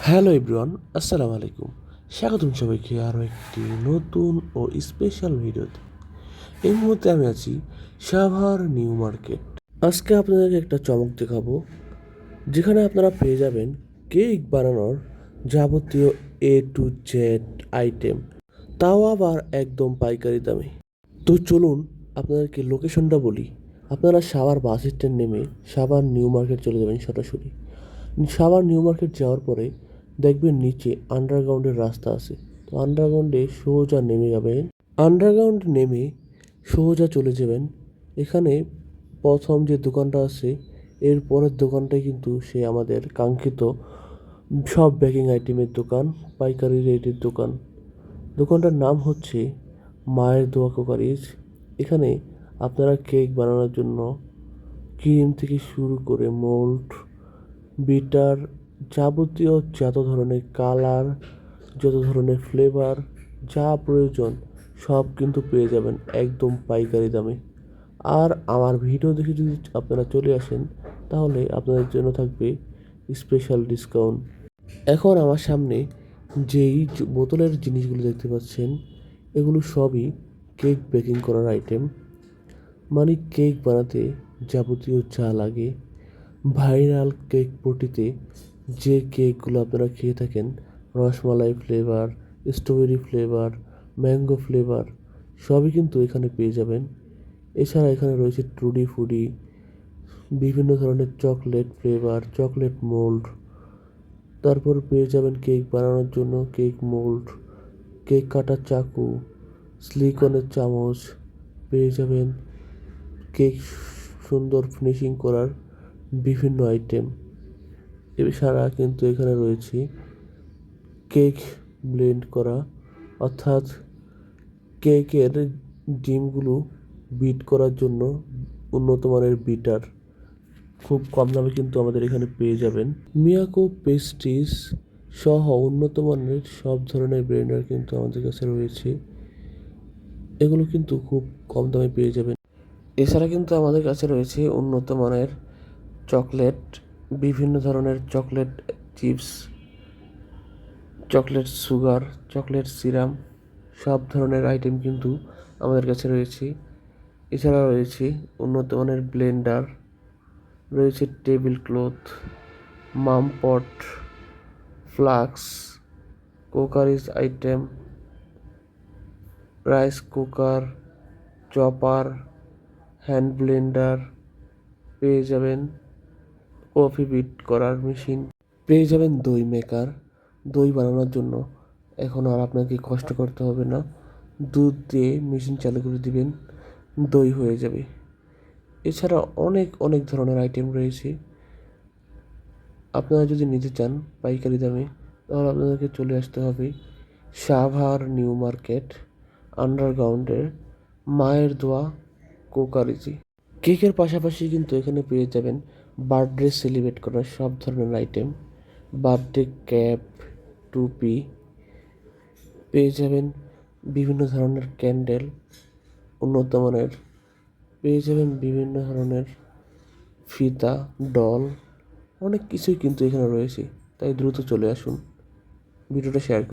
Hello everyone, আসসালামু আলাইকুম। স্বাগতম সবাইকে আরও একটি নতুন ও স্পেশাল ভিডিওতে। এই মুহূর্তে আমি আছি সাভার নিউ মার্কেট। আজকে আপনাদেরকে একটা চমক দেখাবো, যেখানে আপনারা পেয়ে যাবেন কেক বানানোর যাবতীয় A to Z আইটেম, তাও আবার একদম পাইকারি দামে। তো চলুন আপনাদেরকে লোকেশনটা বলি। আপনারা সাভার বাস স্ট্যান্ড নেমে সাভার নিউ মার্কেট চলে যাবেন সরাসরি। সাভার নিউ মার্কেট যাওয়ার পরে দেখবেন নিচে আন্ডারগ্রাউন্ডের রাস্তা আছে। তো আন্ডারগ্রাউন্ডে সোজা নেমে যাবেন। আন্ডারগ্রাউন্ড নেমে সোজা চলে যাবেন। এখানে প্রথম যে দোকানটা আছে, এর পরের দোকানটাই কিন্তু সে আমাদের কাঙ্ক্ষিত সব বেকিং আইটেমের দোকান, পাইকারি রেটের দোকান। দোকানটার নাম হচ্ছে মায়ের দোয়া কুকারিজ। এখানে আপনারা কেক বানানোর জন্য ক্রিম থেকে শুরু করে মোল্ড, বিটার, যাবতীয় যত ধরনের কালার, যত ধরনের ফ্লেভার, যা প্রয়োজন সব কিন্তু পেয়ে যাবেন একদম পাইকারি দামে। আর আমার ভিডিও দেখে যদি আপনারা চলে আসেন, তাহলে আপনাদের জন্য থাকবে স্পেশাল ডিসকাউন্ট। এখন আমার সামনে যেই বোতলের জিনিসগুলো দেখতে পাচ্ছেন, এগুলো সবই কেক বেকিং করার আইটেম। মানে কেক বানাতে যাবতীয় যা লাগে, ভাইরাল কেক পটিতে যে কেকগুলো আপনারা খেয়ে থাকেন, rasmalai flavour, strawberry flavour, mango flavour, সবই কিন্তু এখানে পেয়ে যাবেন। এছাড়া এখানে রয়েছে টুডি ফুডি, বিভিন্ন ধরনের চকলেট ফ্লেভার, চকলেট মোল্ড। তারপর পেয়ে যাবেন কেক বানানোর জন্য কেক মোল্ড, কেক কাটার চাকু, সিলিকনের চামচ, পেয়ে যাবেন কেক সুন্দর ফিনিশিং করার বিভিন্ন আইটেম। এছাড়া কিন্তু এখানে রয়েছে কেক ব্লেন্ড করা, অর্থাৎ কেকের ডিমগুলো বিট করার জন্য উন্নত মানের বিটার। খুব কম দামে কিন্তু আমাদের এখানে পেয়ে যাবেন। মিয়াকো পেস্ট্রিজ সহ উন্নত মানের সব ধরনের ব্লেন্ডার কিন্তু আমাদের কাছে রয়েছে। এগুলো কিন্তু খুব কম দামে পেয়ে যাবেন। এছাড়া কিন্তু আমাদের কাছে রয়েছে উন্নত মানের চকলেট, বিভিন্ন ধরনের chocolate chips, chocolate sugar, chocolate serum, সব ধরনের আইটেম কিন্তু আমাদের কাছে রয়েছে। এছাড়া রয়েছে উন্নত মানের ব্লেন্ডার, রয়েছে টেবিল ক্লথ, মামপট, flask, cookeries item, rice cooker, chopper, hand blender, পেয়ে যাবেন কফি বিট করার মেশিন, পেয়ে যাবেন দই মেকার। দই বানানোর জন্য এখন আর আপনাকে কষ্ট করতে হবে না, দুধ দিয়ে মেশিন চালু করে দিবেন, দই হয়ে যাবে। এছাড়া অনেক অনেক ধরনের আইটেম রয়েছে। আপনারা যদি নিতে চান পাইকারি দামে, তাহলে আপনাদেরকে চলে আসতে হবে সাভার নিউ মার্কেট আন্ডারগ্রাউন্ডের মায়ের দোয়া কুকারিজি। কেকের পাশাপাশি কিন্তু এখানে পেয়ে যাবেন বার্থডে সেলিব্রেট করার সব ধরনের আইটেম, বার্থডে ক্যাপ, টুপি, পেয়ে যাবেন বিভিন্ন ধরনের ক্যান্ডেল, উন্নত মানের, পেয়ে যাবেন বিভিন্ন ধরনের ফিতা, ডল, অনেক কিছুই কিন্তু এখানে রয়েছে। তাই দ্রুত চলে আসুন, ভিডিওটা শেয়ার করুন।